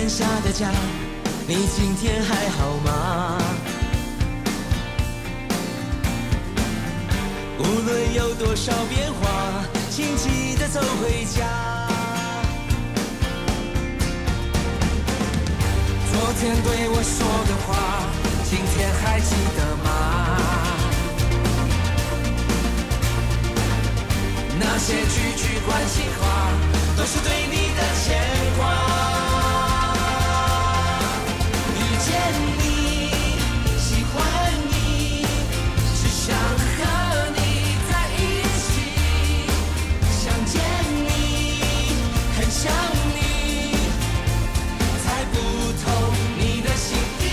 下的家，你今天还好吗？无论有多少变化，请记得走回家。昨天对我说的话，今天还记得吗？那些句句关心话，都是对你的牵挂。遇见你，喜欢你，只想和你在一起。想见你，很想你，猜不透你的心意，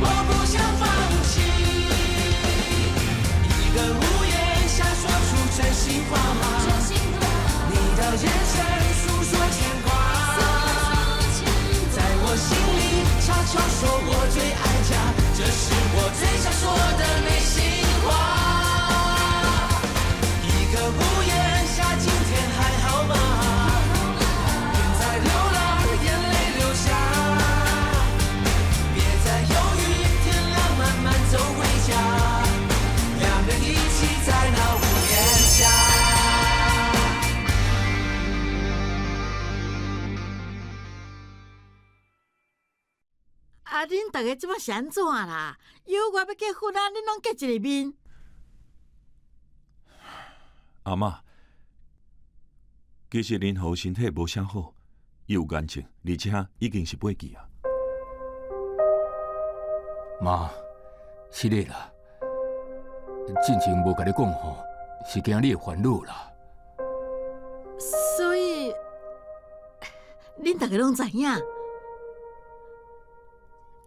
我不想放弃。一个屋檐下说出真心话，你的眼神诉说牵挂，在我心里悄悄说我最爱家，这是我最想说的内心话。一个屋檐下，今天还好吗？别再流浪，眼泪流下，别再犹豫，天亮慢慢走回家，两人一起在那屋檐下。啊，恁大家即摆是安怎啦？以后我要结婚啊，恁拢结一个面。阿嬷，其实林豪身体无啥好，伊有眼症，而且已经是8期啊。妈，是的啦，进前无甲你讲吼，是惊你会烦恼啦。所以，恁大家拢知影。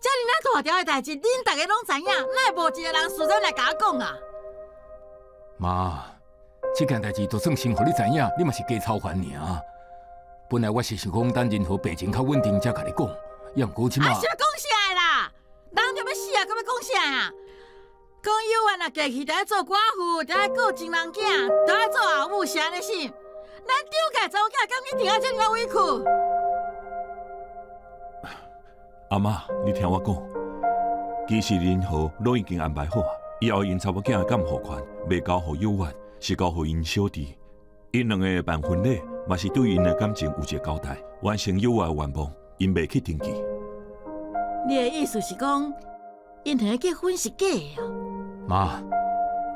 遮尔大条的代志，恁大家拢知影，哪会无一个人事先来甲我讲啊？妈，这件代志就算先互你知影，你嘛是加操烦尔。本来我是想讲等任何病情较稳定才甲你讲，也毋过即马。啊，是要讲啥啦？人就要死啊，搁要讲啥啊？讲有缘啊，嫁去就爱做寡妇，就爱顾情人囝，就爱做后母，是安尼想。咱丢家查某囝，敢一定要遮尔委屈？阿嬷，你听我讲，其实林豪拢已经安排好啊。以后因查某囝敢付款，袂交互有缘，是交互因小弟。因两个办婚礼，嘛是对因的感情有一个交代，完成有缘的愿望，因袂去登记。你的意思是讲，因两个结婚是假的哦？妈，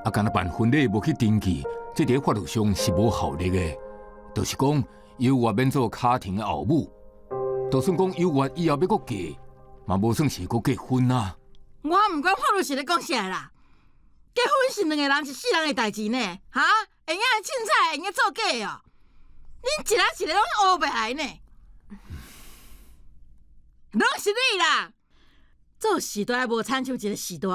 啊，干那办婚礼无去登记，这伫法律上是无效力的。就是讲，有缘免做家庭的后母，就算讲有缘以后要搁嫁，嘛无算是搁结婚啊。我毋管法律是咧讲啥啦，结婚是两个人是世人的代志呢，哈？会用凊彩，会用做假哦？恁一个一个拢学袂来呢，拢是你啦！做时代无亲像一个时代，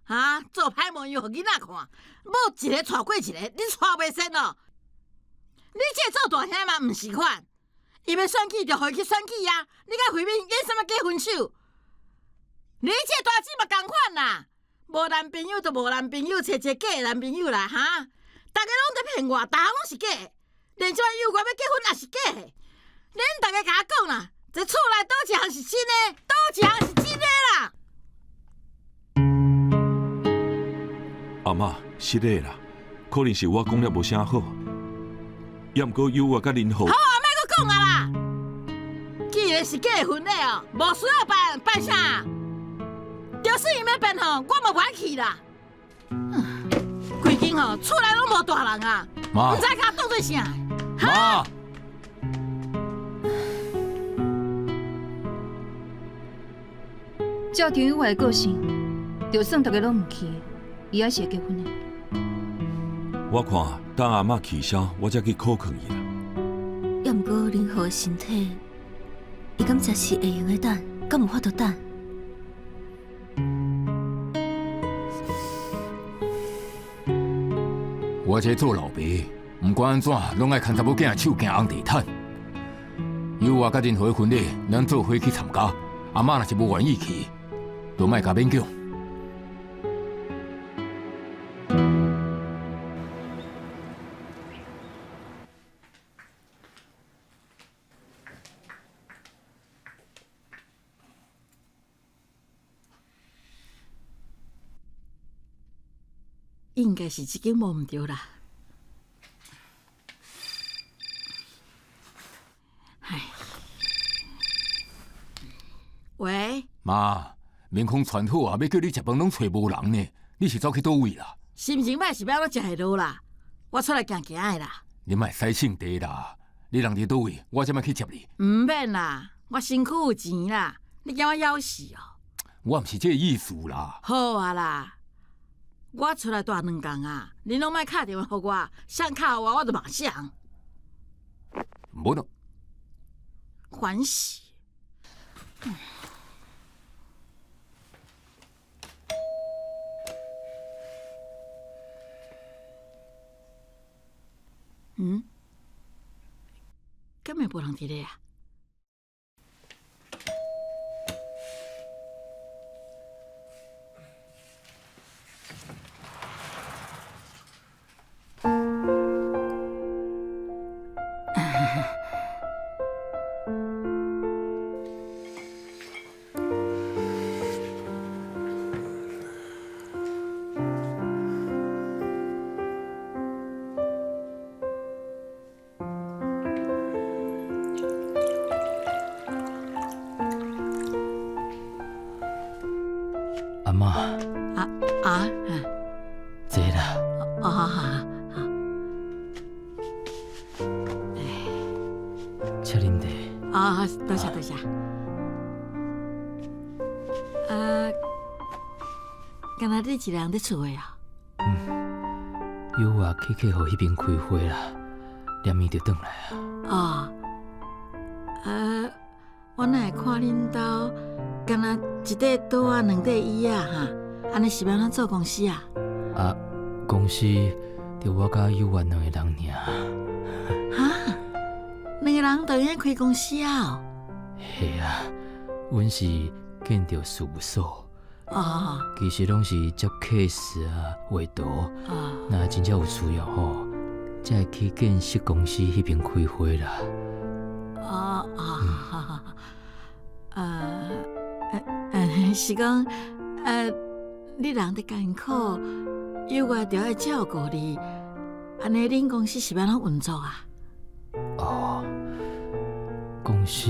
哈？做歹模样互囡仔看，某一个娶过一个，你娶袂成哦？你这做大兄嘛毋是款，伊要选举就互伊去选举啊！你甲回民演什么结婚秀？你这大姊嘛同款啦，无男朋友就无男朋友，找一个假的男朋友啦，哈！大家拢在骗我，大家拢是假的，连这有缘要结婚也是假的。恁大家甲我讲啦，这厝内倒一项是真的，倒一项是真的啦。阿嬷，是的啦，可能是我讲了无啥好，也毋过有我甲林豪。好啊，莫阁讲啊啦！既然是假的婚礼哦，无需要办啥？就算伊要办吼，我嘛不爱去啦。规间吼，厝内拢无大人啊，妈，唔知甲我当做啥？妈，照张友华的个性，就算大家拢唔去，伊也是会结婚的。我看等阿嬷气消，我才去考劝伊啦。也毋过林豪的身体，伊敢真是会用得等，敢有法度等？我这做老爸，毋管安怎，拢爱牵查某囝的手行红地毯。有我甲任何的婚礼，咱做伙去参加。阿嬷若是无愿意去，就莫甲勉强。应该是即间无毋对啦。唉，喂，妈，面孔传好啊，要叫你食饭拢找无人呢，你是走去倒位啦？心情歹是要怎食会落啦？我出来行行的啦。你莫使性地啦，你人伫倒位，我才要去接你。毋免啦，我身躯有钱啦，你惊我枵死哦？我毋是这个意思啦。好啊啦，我出来大2工啊，你拢莫打电话给我，想敲我就马上。无喏，欢喜。根本无人伫咧啊！阿嬷，坐啦。好，请啉茶。多谢。敢若你一个人伫厝诶啊？有啊，去互迄边开花啦，念伊就转来啊。我哪会看恁兜敢若一块桌啊，2块椅啊哈？安尼是要怎做公司啊？啊，公司就我甲幼元2个人尔。哈，2个人就用开公司啊？系啊，阮是建筑事务所。其实拢是接 case 啊、画图。那真正有需要吼，才会去建设公司迄边开花啦。是讲，你人伫艰苦，有我就要照顾你，安尼恁公司是要怎运作啊？公司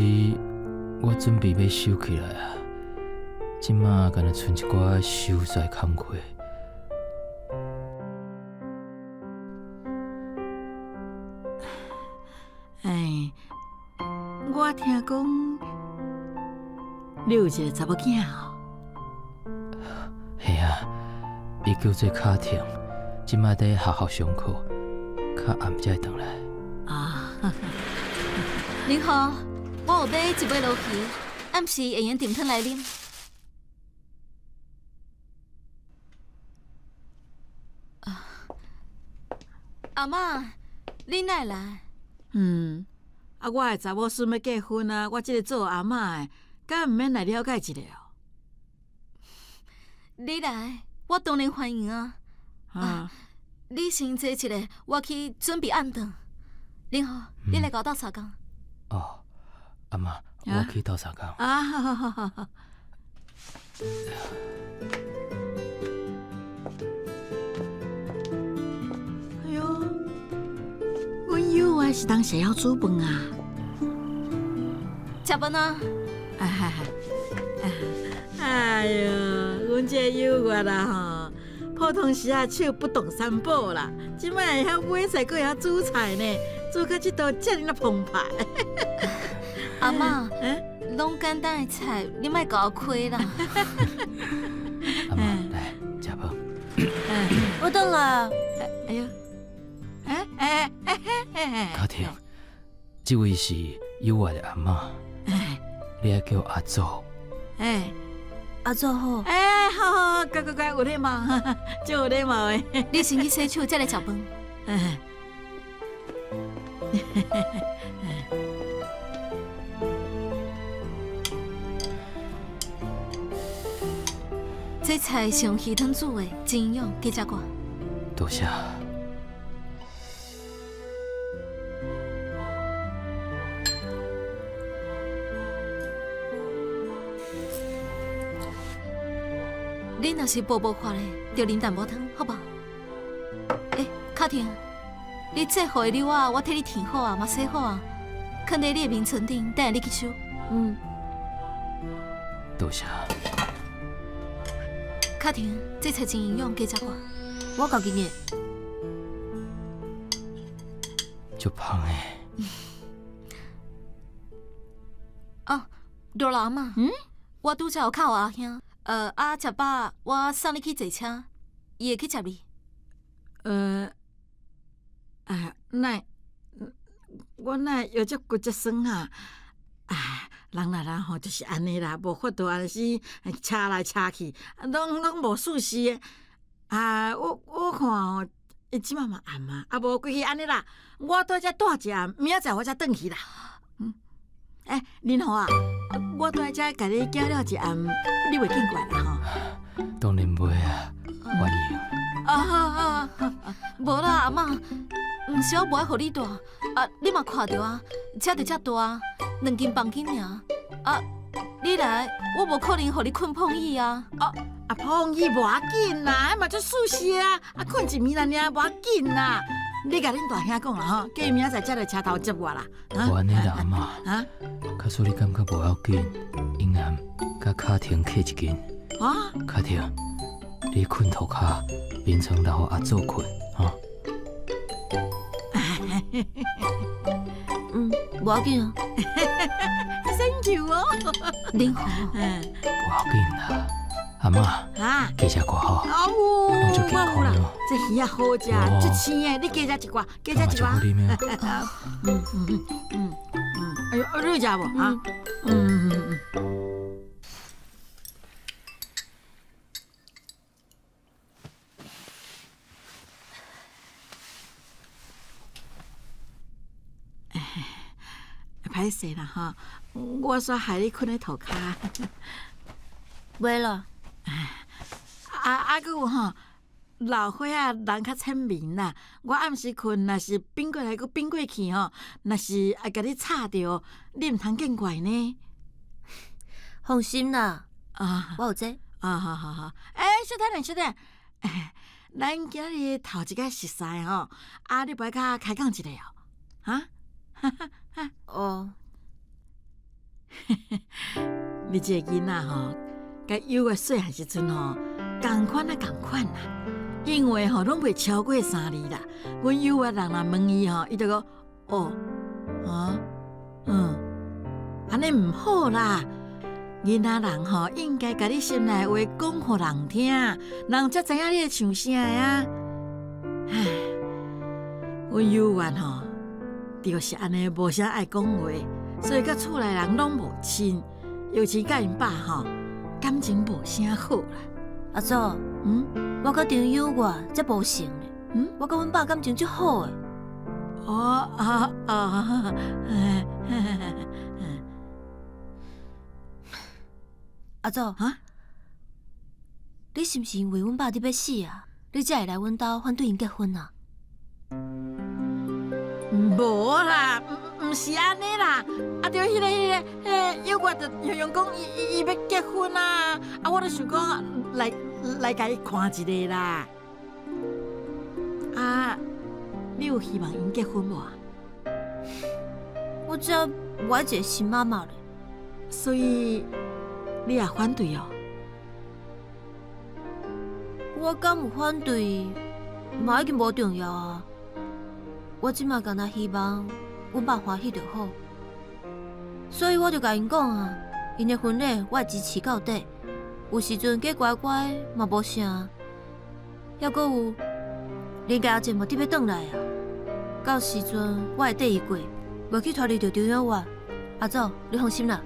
我准备要收起来啊，即马敢若剩一寡收在工课。我听讲你有一个查某囝哦。系啊，伊叫做卡婷，即马在学校上课，较暗才会回来。您好，我有买一杯滷鱼，暗时会用炖汤来啉。阿嬷，你哪会来？我的查某孙要结婚啊，我这个做阿嬷的，敢毋免来了解一下哦？你来，我当然欢迎啊！你先坐一下，我去准备暗顿。您好，你来搞倒茶工。阿嬷，我去倒茶工。好。哎呦，阮幼儿是当时要煮饭啊。吃饭啊！哎呦，阮这幼儿啦吼，普通时啊手不懂三宝啦，即摆会晓买菜，阁会晓煮菜呢，煮到这道遮尔澎湃。阿嬷，拢简单的菜，你莫甲我亏啦。阿嬷，来食饭。我倒来。哎呦，卡婷，这位是幼儿的阿嬷，你要叫阿祖。阿祖好。好，乖，有礼貌，真有礼貌的。你先去洗手，再来食饭。这菜是用鱼汤煮的，真营养，加食过。多谢。你若是无法的，就啉淡薄汤，好不好？卡婷，你这号的礼物我替你填好啊，嘛洗好啊，放在你的眠床顶，等下你去收。嗯，多谢。卡婷，这菜真营养，加食看。我家己嘅。足芳的。哦，罗兰嘛，我拄则有靠阿兄，食饱我送你去坐车，伊会去接你。我哪有这骨折酸啊？人吼就是安尼啦，无法度安时车来车去，拢无舒适的。我看吼，伊即满嘛暗啊，无规气安尼啦。我在遮住一暗，明仔载我才转去啦。林豪啊，我在遮甲你行了一暗，你袂见过啦吼？当然袂啊，欢迎。无啦，阿嬷，毋是我无爱互你住，你嘛看着啊，车就遮大，2间房间尔，你来，我无可能互你困碰椅啊。碰椅无要紧啦，迄嘛足舒适啊，困一暝啦，无要紧啦。你甲恁大兄讲啦吼，叫伊明仔载才来车头接我啦。无安尼啦，阿嬷。假使你感觉无要紧，应暗甲卡婷客一间。卡婷，你困涂骹，眠床留互阿祖困，吼。无要紧啊。Thank you 哦。林豪，无要紧啦，阿嬷。加食歌吼。拢足健康哦。这鱼啊好食，足鲜的，你加食一寡，加食一寡。哎呦，你有食无？歹势啦吼，我煞害你困咧涂骹。袂啦。佫有吼，老伙仔人较浅眠啦。我暗时困，若是变过来佫变过去吼，若是爱甲你吵着，你毋通见怪呢。放心啦，我有这。好。小弟，咱今日头一摆熟识吼，你不甲开讲一下哦，哦，你这个囡仔吼，甲幼个细汉时阵吼，共款啦。因为吼，拢袂超过3字啦。阮幼个人若问伊吼，伊就讲安尼毋好啦。囡仔人吼，应该甲你心内话讲互人听，人才知影你咧想啥呀。阮幼员吼，就是安尼无啥爱讲话，所以甲厝内人拢无亲，尤其甲因爸吼，感情无啥好啦。阿祖，我甲张友我才无成咧，我甲阮爸感情足好诶。阿祖，你是毋是因为阮爸伫要死啊，你才会来阮兜反对因结婚啊？无啦，毋是安尼啦，着迄个，有我着用讲伊要结婚啊，我着想讲来甲伊看一个啦。你有希望因结婚无？我只我一个新妈妈咧，所以你也反对哦？我敢有反对，嘛已经无重要啊。我即马干那希望阮爸欢喜就好，所以我就甲因讲啊，因的婚礼我会支持到底。有时阵假乖乖嘛无啥，还阁有连家姐无得要转来啊。到时阵我会缀伊过，袂去拖累着张友我。阿祖，你放心啦。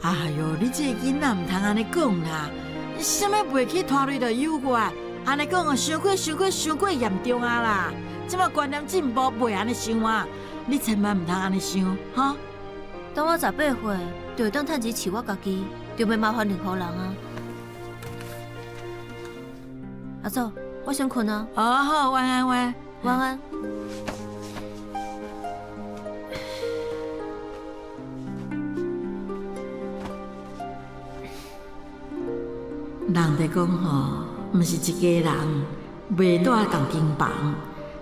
哎哟，你这个囡仔毋通安尼讲啦！啥物袂去拖累着友我？安尼讲哦，伤过严重啊啦！即马观念进步，袂安尼想啊！你千万毋通安尼想，哈！等我18岁，就会当趁钱饲我家己，就袂麻烦任何人啊。阿祖，我先困啊。好，晚安。晚安。人哋讲吼，毋是一家人袂住同间房，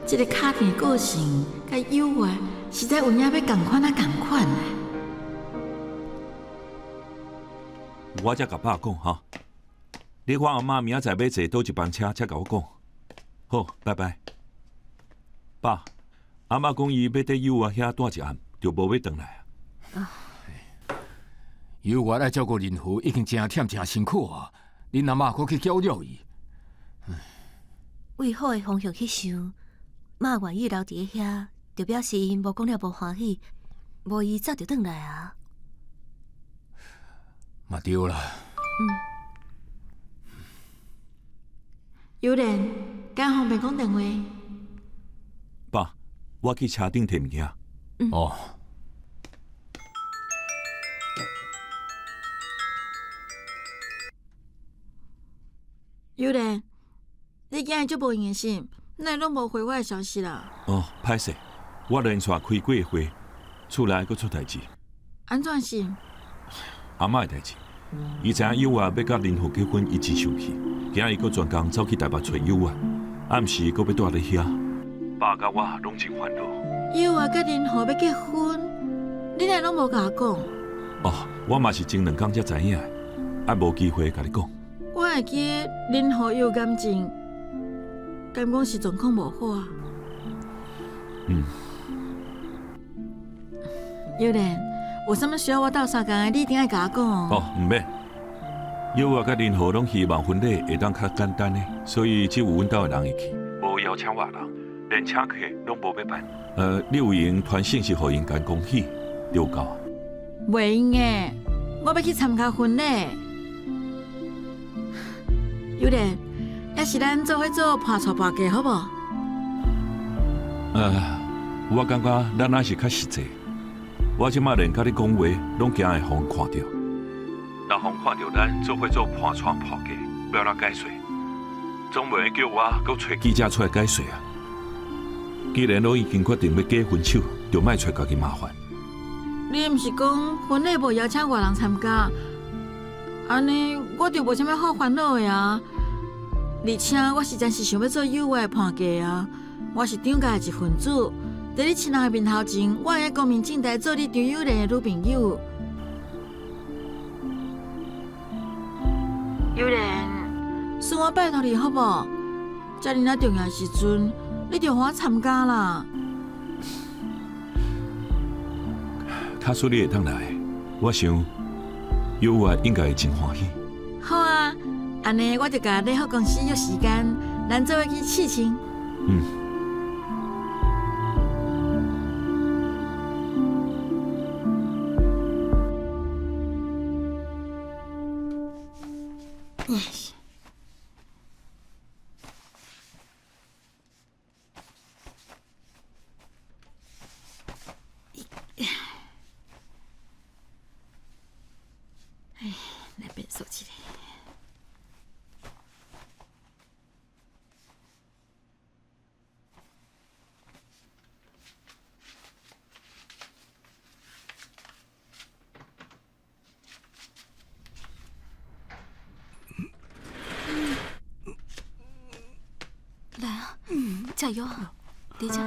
这个卡片个性甲诱惑，实在有影要共款啊共款啊。我才甲爸讲哈，你看阿妈明仔载要坐倒一班车，才甲我讲。好，拜拜。爸，阿妈讲伊要在幼儿遐住一暗，就无要回来啊。幼儿爱照顾任何已经真忝真辛苦啊，恁阿妈搁去搅扰伊。为好的方向去想，妈愿意留伫遐，就表示因无讲了无欢喜，无伊早就转来啊。嘛对啦。有人敢方便讲电话？爸，我去车顶摕物件。哦。有人，你今日足无用心，哪拢无回我的消息啦？哦，歹势，我连续开几个会，厝内阁出代志。安怎是？阿嬷的代志，伊知影幼儿要甲林浩结婚，一直生气，今日阁专工走去台北找幼儿，暗时阁要住咧遐。爸甲我拢真烦恼。幼儿甲林浩要结婚，你哪拢无甲我讲？哦，我嘛是前2天才知影的，还无机会甲你讲。我会记得林浩有感情，敢讲是状况无好啊。有人，有啥物需要我斗相共的，你一定爱甲我讲哦。哦，毋免。幼儿甲林浩拢希望婚礼会当较简单的，所以只有阮兜的人会去，无邀请外人，连请客拢无要办。你有用传信息互因，甲恭喜，就有够啊。袂用诶，我要去参加婚礼。有人，要是咱做伙做破厝破家，好无？我感觉咱还是较实际。我即马连甲你讲话，拢惊会互人看到。若互人看到咱做伙做破窗破家，要哪解释？总袂叫我搁找记者出来解释啊！既然我已经决定要结婚手，就莫找家己麻烦。你毋是讲婚礼无邀请外人参加，安尼我就无啥物好烦恼的啊！而且我实在是想要做友爱伴家啊！我是张家的一份子，在你亲人的面头前，我会在光明正大做你张友莲的女朋友。友莲，算我拜托你好无？遮尔啊重要时阵，你就互我参加啦！假使你会当来，我想幼儿应该会真欢喜。好啊，安尼我就甲礼服公司约时间，咱做伙去试亲。来变手机嘞。来啊，加油啊！伫遮，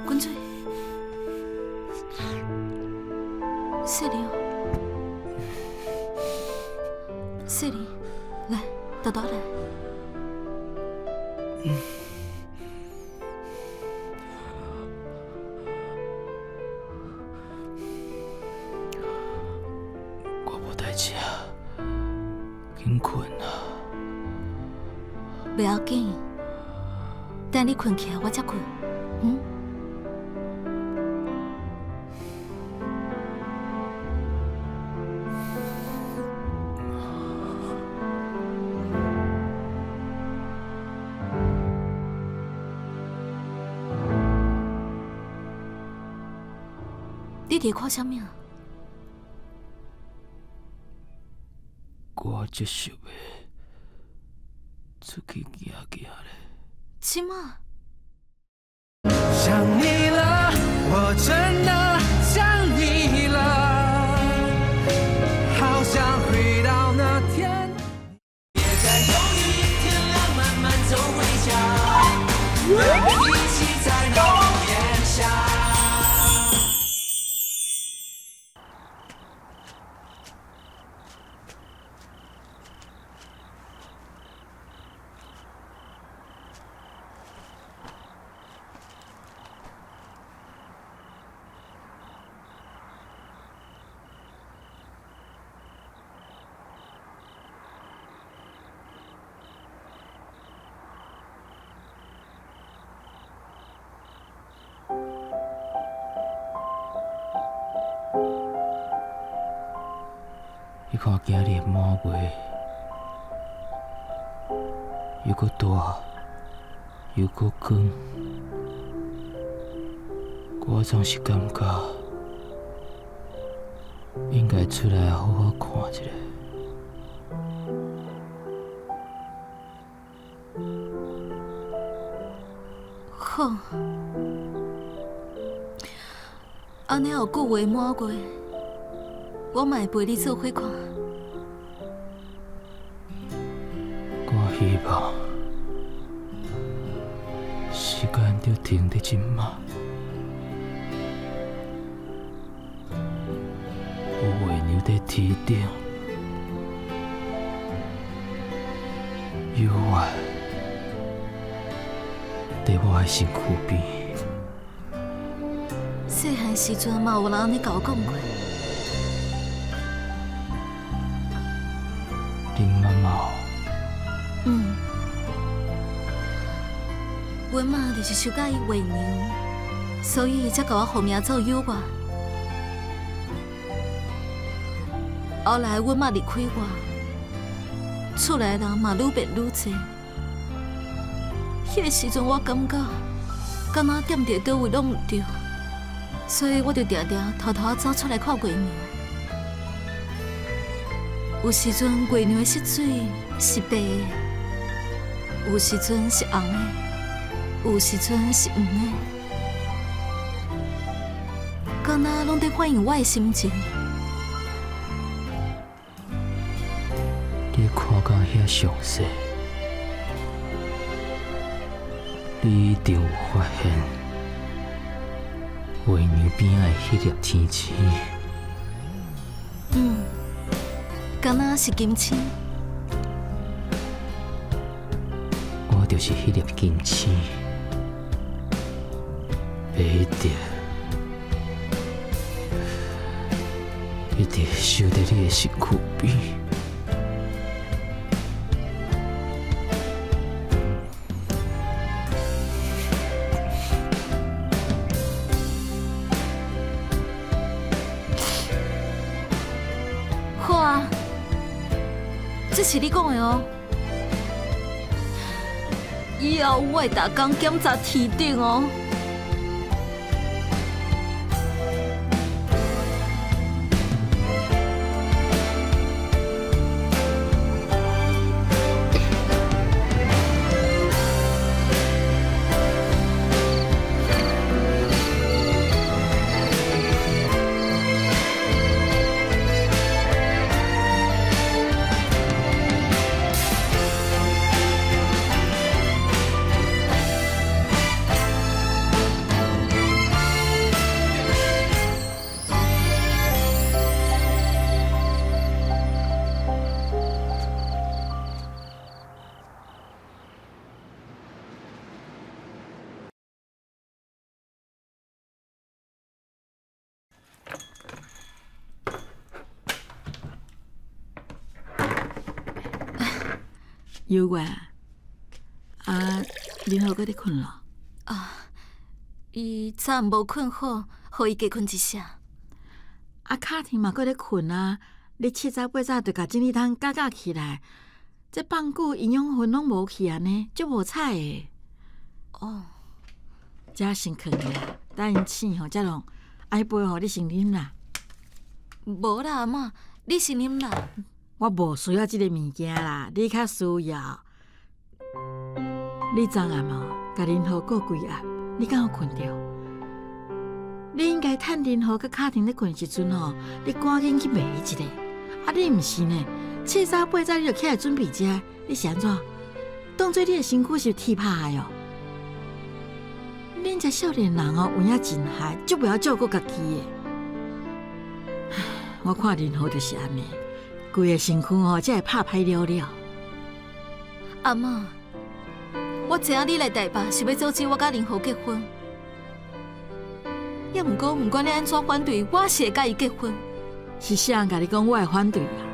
滚水，雪莉哦，雪莉，来，豆豆来。我无代志啊，紧困啊。不要紧，等你困起来我才困。你伫看啥物啊？我接受的。出去行行咧，起码。想你了，我真的想你了，好想回到那天，别再有一天亮，慢慢走回家。你看今日的满月，又搁大，又搁光，我总是感觉应该出来好好看一下。好，安尼后久月满月，我嘛会陪你做伙看。我希望时间就停在即马，有月娘在天顶，幽怨在我的身躯边。细汉时阵嘛有人安尼甲我讲过，恁妈妈阮妈就是想甲伊月娘，所以才甲我号名做幽怨。后来阮妈离开我，厝内人嘛愈变愈多。迄个时阵我感觉，敢若踮伫倒位拢毋对，所以我就定定偷偷走出来看月娘。有时阵月娘的色水是白的，有时阵是红的，有时阵是黄的，敢若拢在反映我的心情。你看到遐详细，你一定有发现，月娘边仔的迄粒天星，敢若是金星。我就是迄粒金星，一直守在你的身躯边。好啊，这是你讲的哦。以后我会逐工检查天顶哦。幽怨林浩搁咧困咯？伊昨暗无困好，互伊加困一下。卡婷嘛搁咧困啊！你七早八早就甲整理桶夹起来，这放久营养分拢无去安尼，足无彩的。哦，遮先囥去啊，等因醒吼，才弄爱杯互你先啉啦。无啦，阿嬷，你先啉啦。我无需要即个物件啦，你较需要。你昨暗哦，甲林浩过规暗，你敢有困着？你应该趁林浩佮卡婷咧困时阵吼，你赶紧去骂伊一个。你毋是呢，七早八早你就起来准备食，你是安怎？当做你的身躯是铁拍的哦。恁这少年人哦，有影真害，足不晓照顾家己的。我看林浩就是安尼。规个身躯吼，才会拍歹了了。阿嬷，我知影你来台北是要阻止我甲林浩结婚，也毋过毋管你安怎反对，我是会甲伊结婚。是谁人甲你讲我会反对啊？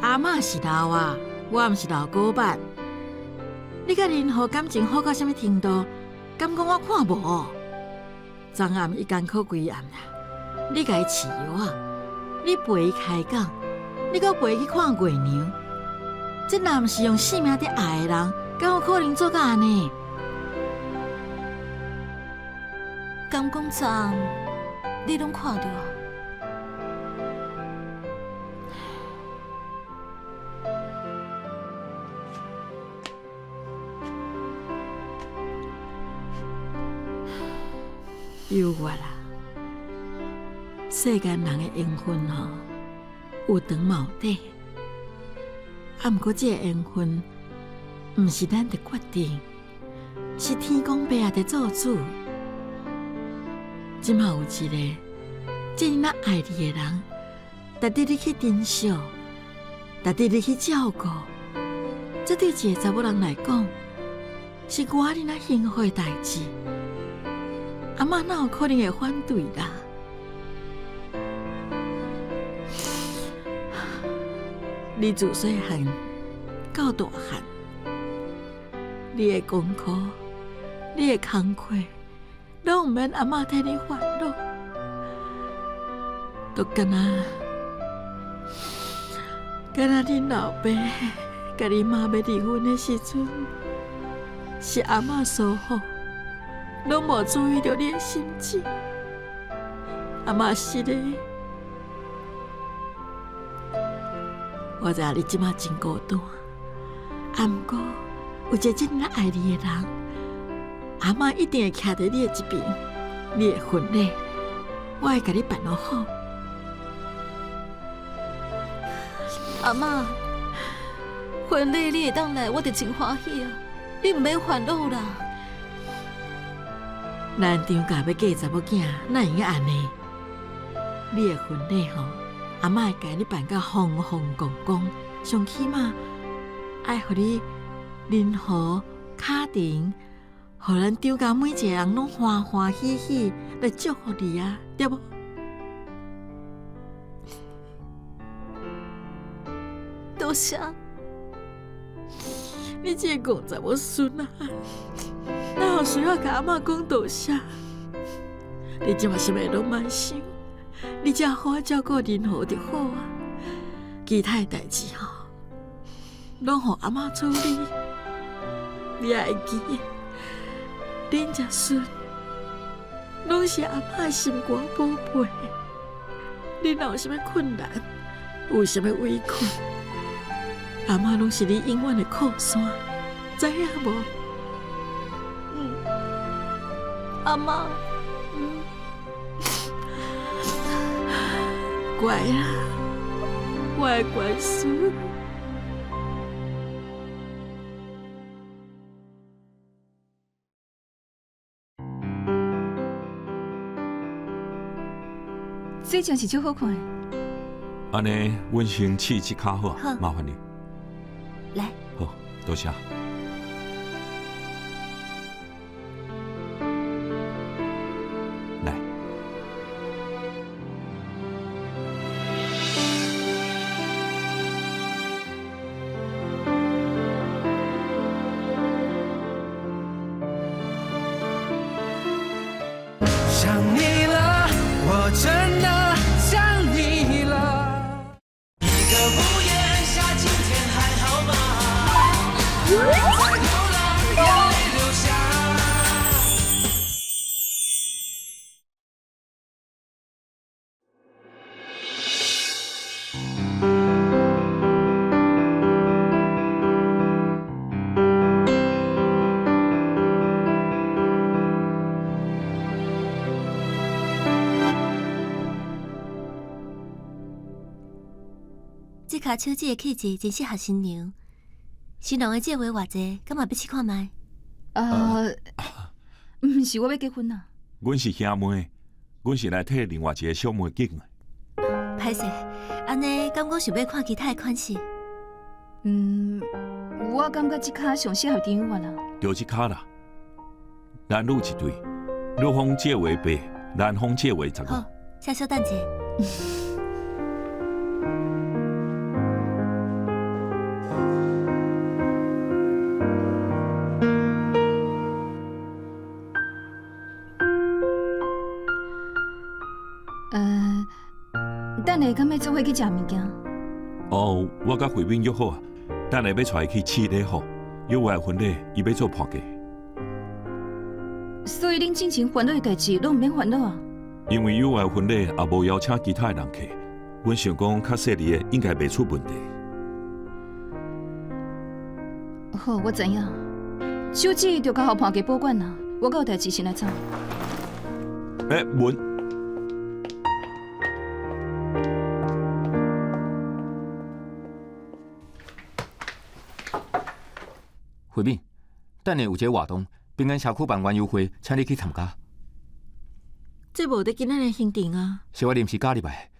阿嬷是老啊，我毋是老古板。你甲林浩感情好到什么程度？敢讲我看无？昨暗伊艰苦规暗啦，你甲伊饲药啊？你陪伊开讲，你搁陪伊去看月娘，这若毋是用性命伫爱的人，敢有可能做到安尼？敢讲昨你拢看到啊？忧郁啦，世间人的缘分吼，有长嘛有短，毋过这个缘分，毋是咱的决定，是天公伯爷的做主。即嘛有一个，这么爱你的人，值得你去珍惜，值得你去照顾。这对一个查某人来讲，是我哩那幸福的代志。阿嬷哪有可能会反对啦？你自细汉到大汉，你的功课、你的工课，拢毋免阿嬷替你烦恼，都敢若恁老爸甲你妈要离婚的时阵，是阿嬷疏忽。拢无注意到你的心情，阿嬷是的。我知影你即马真孤单，毋过有一个真爱你的人，阿嬷一定会徛在你的一边。你的婚礼，我会甲你办好。阿嬷，婚礼你会当来，我就真欢喜啊！你毋免烦恼啦。咱张家要嫁查某囝，哪会用安尼？你的婚礼吼，阿嬷会甲你办甲风风光光，上起码爱互你任何卡庭，互咱张家每一个人拢欢欢喜喜来祝福你啊，对无？多谢。你这个讲查某孙啊！哪有需要甲阿嬷讲多谢？你即马什么拢莫想，你只要好好照顾任何就好啊。其他的代志吼，拢互阿嬷处理。你也会记，恁这孙拢是阿嬷的心肝宝贝。你若有什么困难，有什么委屈，阿嬷拢是你永远的靠山，知影无？阿嬷，乖啦，我的乖孙。这真是足好看的。安尼，阮先试一卡好好，麻烦你。来，好，多谢。来，想你了，我真的想你了。一个屋檐下，今天还好吗？在流浪，眼泪流下。这卡手指的气质真适合新娘。新郎的这话偌济，敢嘛要试看卖？毋是我要结婚啊。阮是兄妹，阮是来替另外一个小妹敬的。歹势，安尼敢讲想要看其他的款式？我感觉这卡上适合张玉啊。就这卡啦，男女一对，女方借为8，男方借为15。好，稍稍等者。等下敢要做伙去食物件？哦，我甲慧敏约好啊，等下要带伊去试礼服，友爱婚礼伊要做伴嫁。所以恁之前烦恼的代志，拢毋免烦恼啊。因为友爱婚礼也无邀请其他的人客，阮想讲较细腻的应该袂出问题。好，我知影。手指就交互伴家保管啦，我还有代志先来走。文。慧敏，等下有一个活动，平安社区办园游会，请你去参加。这无得今仔日行程啊。是我临时加入来。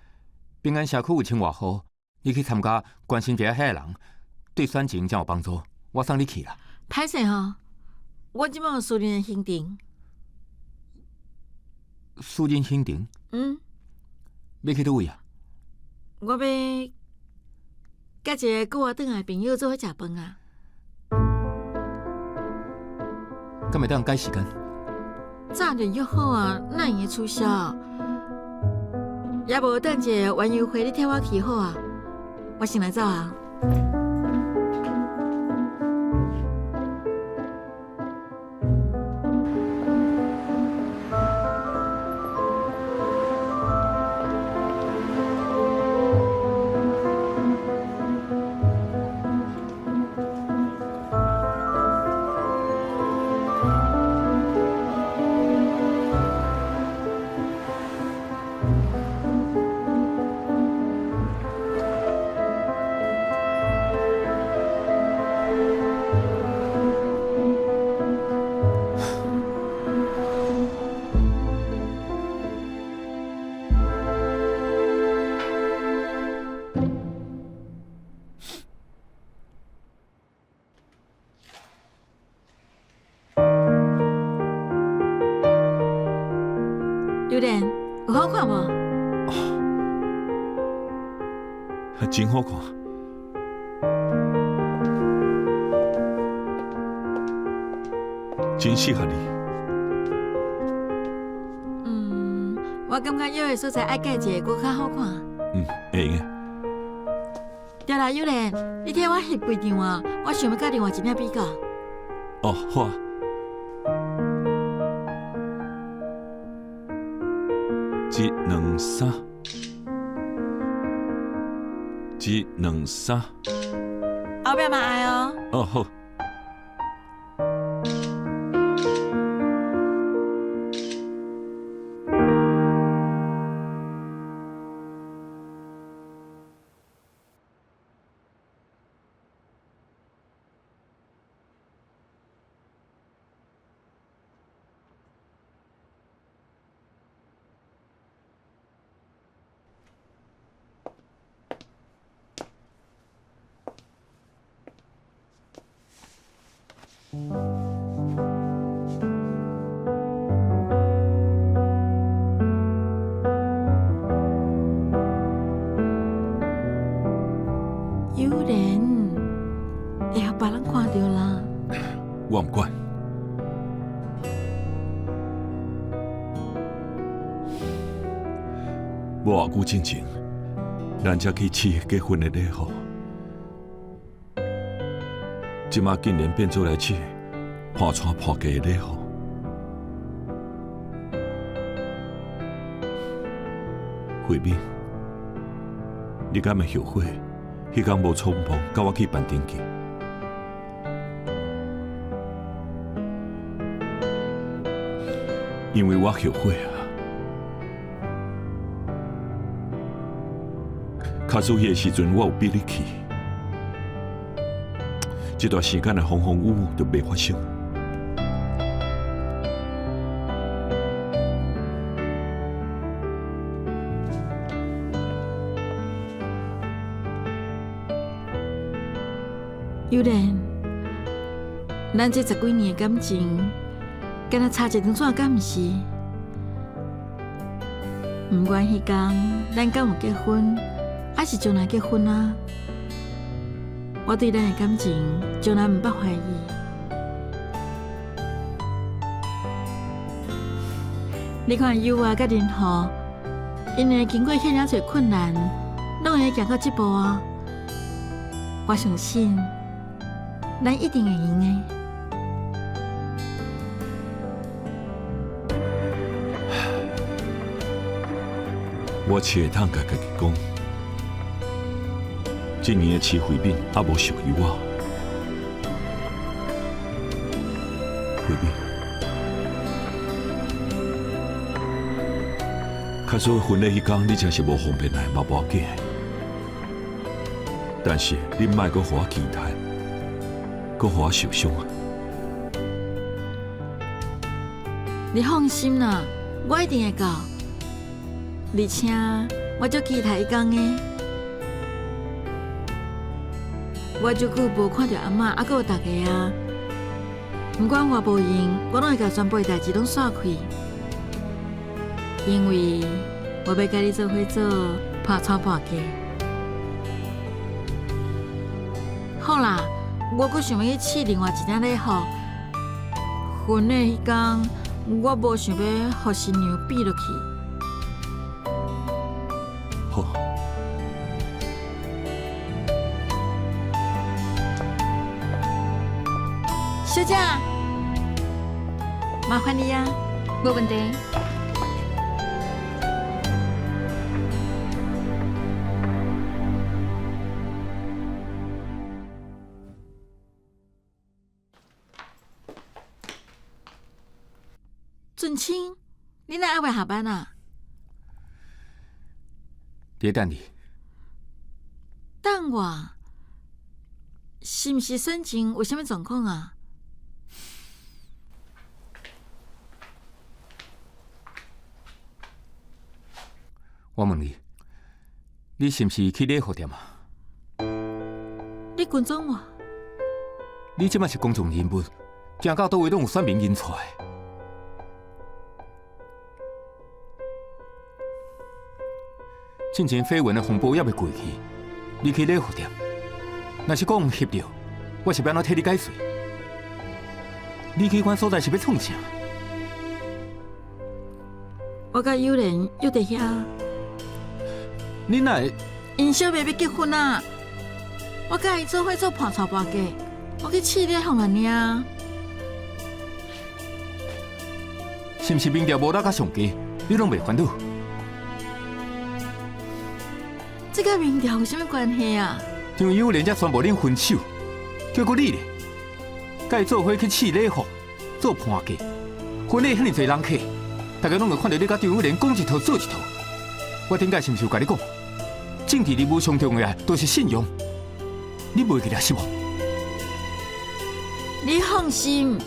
平安社区有请外号，你去参加，关心一下遐个人，对选情才有帮助。我送你去啦。歹势吼，我即摆有私人的行程。私人行程？要去倒位啊？我要甲一个我转来朋友做伙食饭啊。敢会当改时间？早就约好啊，哪会取消？也无等一个园游会你替我去好啊，我先来走啊。榴莲有好看无？真好看。真适合你。我感觉有的所在爱改一个，搁较好看。会用的。对啦，幼莲，你替我翕几张啊？我想要甲另外一领比较。哦，好啊。一两三，一两三。后壁嘛爱哦。哦，好。幼莲，会互别人看到啦。我唔管。无偌久之前，咱才去试结婚的礼服，即马竟然变做来试破穿破嫁的礼服。慧敏，你敢会后悔？迄天无匆忙，甲我去办登记。因为我后悔啊！卡数迄个时阵，我有逼你去，这段时间的风风雨雨就袂发生。幼莲，咱这10几年的感情，敢若差一张纸，敢毋是？毋管迄天咱敢有结婚，还是将来结婚啊，我对咱的感情从来毋捌怀疑。你看友啊，甲仁和，因为经过遐尔侪困难，拢会行到这步啊！我相信，咱一定会赢的。我只会通甲家己讲，今年的市惠敏还无属于我。惠敏，假使婚礼迄天你真是无方便来，嘛无要紧。但是你莫阁互我期待，阁互我受伤啊！你放心啦，我一定会到。而且我足期待伊讲的，我足久无看到阿嬷，还阁有大家啊。不管我无用，我拢会甲全部代志拢煞开，因为我要甲你做伙做拍草半价。好啦，我阁想要去试另外一件礼服，婚礼迄天我无想要互新娘比落去。好，小姐，麻烦你啊。无问题。俊清，你哪还未下班啊？伫等你。等我，是毋是选情有啥物状况啊？我问你，你是毋是去礼服店啊？你跟踪我？你即摆是公众人物，行到倒位拢有选民引出来。进前绯闻的风波还未过去，你去礼服店，若是讲有翕到，我是要安怎替你解释？你去款所在是要创啥？我甲友莲约伫遐。你哪会？因小妹要结婚啊！我甲伊做伙做盘草半价，我去试礼服了呢。是毋是民调无拉甲上低，你拢袂烦恼？这个民调有啥物关系啊？因为有人家宣布恁分手，结果你咧，甲伊做伙去试礼服，做盘价，婚礼遐尼侪人客，大家拢会看到你甲张友莲讲一套做一套。我顶摆是毋是有甲你讲，政治任务上重要就是信用，你袂记得是无？你放心，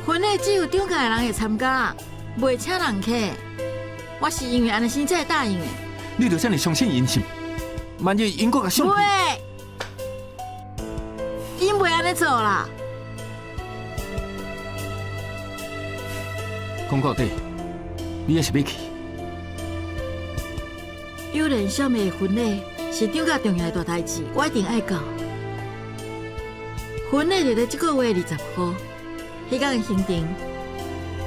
婚礼只有张家的人会参加，袂请人客。我是因为安尼先才会答应的。你就这样相信人心，万一因搁甲上，袂，因袂安尼做啦。讲到底，你还是要去。友莲小妹的婚礼是张家重要的大代志，我一定爱到。婚礼就在这个月20号，迄天的行程，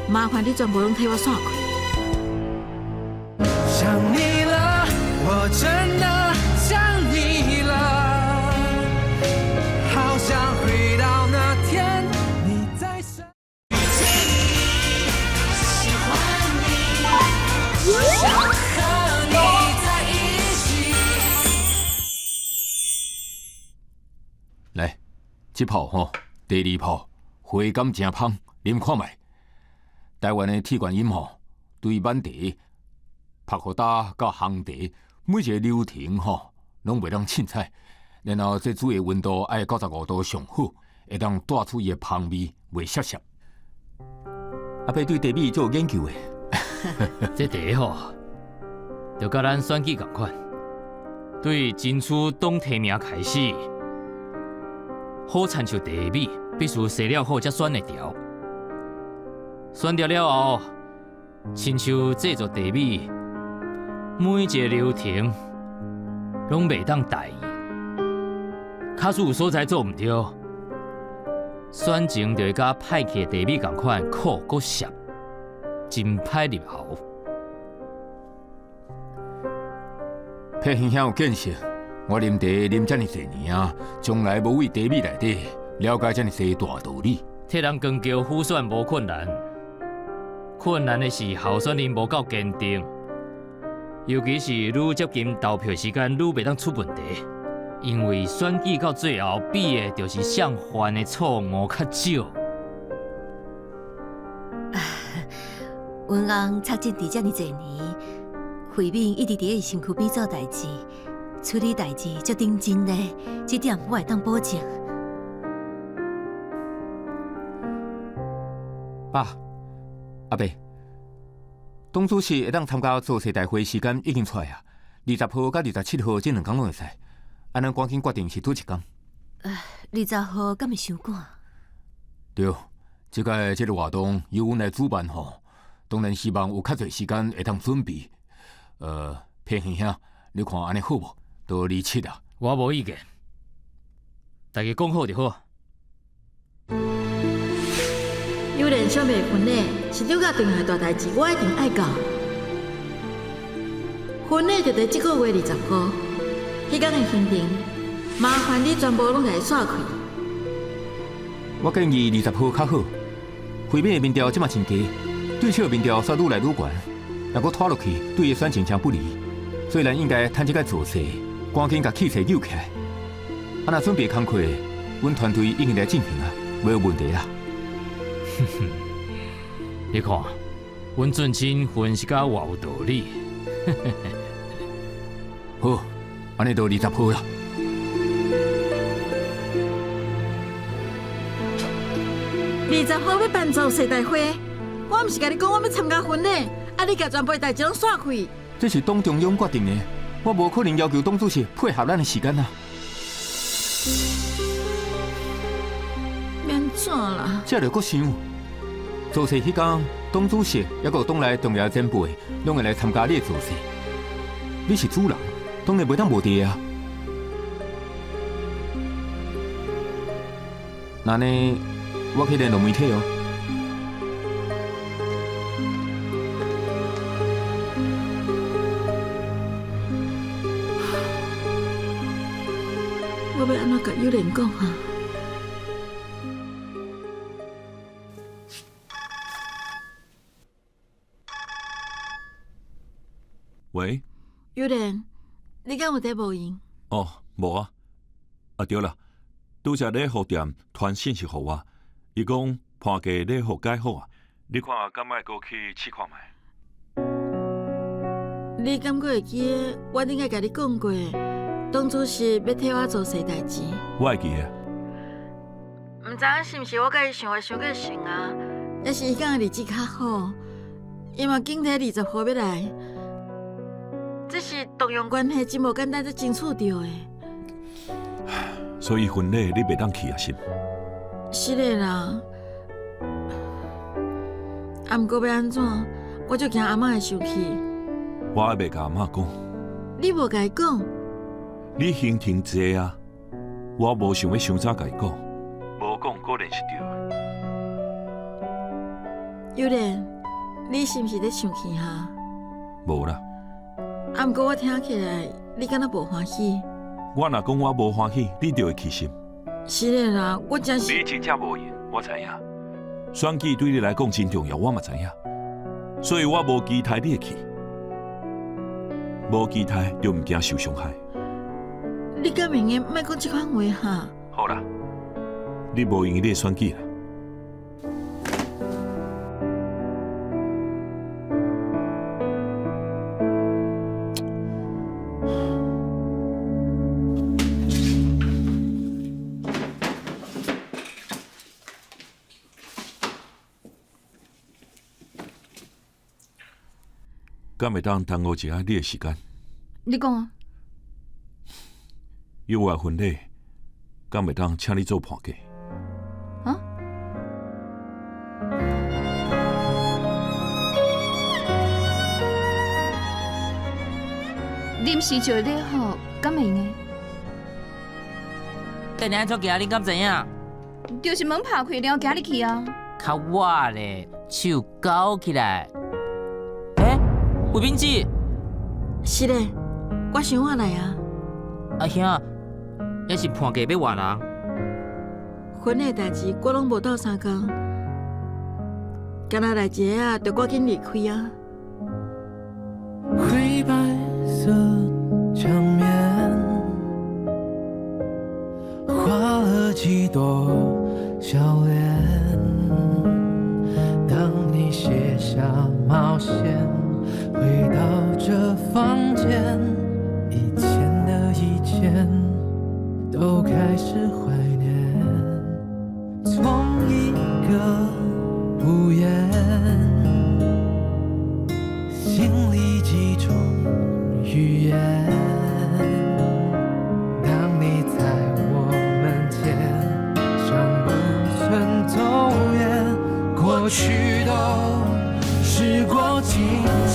麻烦你全部拢替我煞开。想你了，我真的想你了，好想回到那天你在身喜欢你，想和你在一起。来，这泡吼，第二泡，花感真芳，啉看卖。台湾的铁观音吼，对满茶、拍荷打到烘茶，每一个流程吼，拢袂当凊彩。然后这煮的温度爱95度上好，会当带出伊的香味，袂涩涩。阿伯对茶米做有研究的。这茶吼，就甲咱选举共款，对争取党提名开始，好亲像茶米，必须洗了好才选会调。选调了后，亲像制作茶米，每一个流程拢袂当大意。假使有所在做毋对，选情就会甲歹去的茶米共款苦搁涩，真歹入喉。迄兄兄有见识，我啉茶啉遮尔侪年啊，从来无为茶米内底了解遮尔侪大道理。替人光桥辅选无困难，困难的是候选人无够坚定，尤其是愈接近投票时间，愈袂当出问题。因为选举到最后比的就是谁犯的错误较少。阮翁插政治遮尔侪年，慧敏一直伫伊身躯边做代志，处理代志足认真的，这点我会当保证。爸，阿伯，董主席会当参加造势大会时间已经出来啊，20号甲27号这2天拢会使。安尼赶紧决定是拄一天。20号敢会伤赶？对，即个这个活动由阮来主办吼，当然希望有较侪时间会当准备。裴兄兄，你看安尼好无？到27啊。我无意见，大家讲好就好。有人想袂婚礼是留甲重要大代志，我一定爱到。婚礼就伫这个月20号，迄天的行程，麻烦你全部拢来刷开。我建议20号较好，会面的民调即嘛真低，对手的民调煞愈来愈悬，若搁拖落去，对伊选情将不利。所以咱应该趁这个造势，赶紧甲气势扭起来。啊，若准备工课，阮团队已经来进行啊，没有问题啦。你看，阮俊清分析甲偌有道理。好，安尼就20号啦。20号要办造势大会，我毋是甲你讲我要参加婚礼，啊你甲全部代志拢刷开。这是党中央决定的，我无可能要求党主席配合咱的时间啊。免怎啦？这着搁想，造势迄天，党主席还有党内重要前辈，拢会来参加你的造势。你是主人，当然袂当无地啊。那呢，我去联络媒体哦。我要安怎甲友莲讲啊？喂，友莲，你敢有在无闲？哦，无啊。啊对啦，拄则礼服店传信息互我，伊讲判价礼服改好啊，你看敢莫过去试看卖？你敢过会记得我顶个甲你讲过，党主席要替我做些代志？我会记啊。毋知影是毋是我甲伊想话想过顺啊？也是伊讲的日子较好，伊嘛紧摕20号要来。这是动用关系真无简单才争取到的。所以婚礼你袂当去啊，是？是的啦。啊，毋过要安怎？我就惊阿嬷会生气。我还袂甲阿嬷讲。你无甲伊讲？你心情济啊，我无想要伤早甲伊讲，无讲果然是对的。有莲，你是毋是在生气哈？无啦。啊，毋过我听起来，你敢若无欢喜。我若讲我无欢喜，你就会气心。是的啦，我真是。你真正无闲，我知影。选举对你来讲真重要，我嘛知影。所以我无期待你会去，无期待就毋惊受伤害。你敢明言莫讲这款话哈？好啦，你无用你的选举啦。敢会当耽误一下你的时间？你讲啊？友爱婚礼，敢会当请你做判价？啊？临时就礼好，敢会用的？等下做行，你敢知影？就是门拍开了，行入去啊。较我咧，手勾起来。慧敏姐，是的，我想我来啊。阿兄，也是判价要换人。婚的代志我拢无斗相共，今仔来一个啊，就赶紧离开啊。灰白色墙面，画了几朵笑脸。当你卸下冒险，回到这房间，以前的一切都开始怀念。从一个屋檐，心里几种语言。当你在我们肩上不曾走远，过去都时过境迁。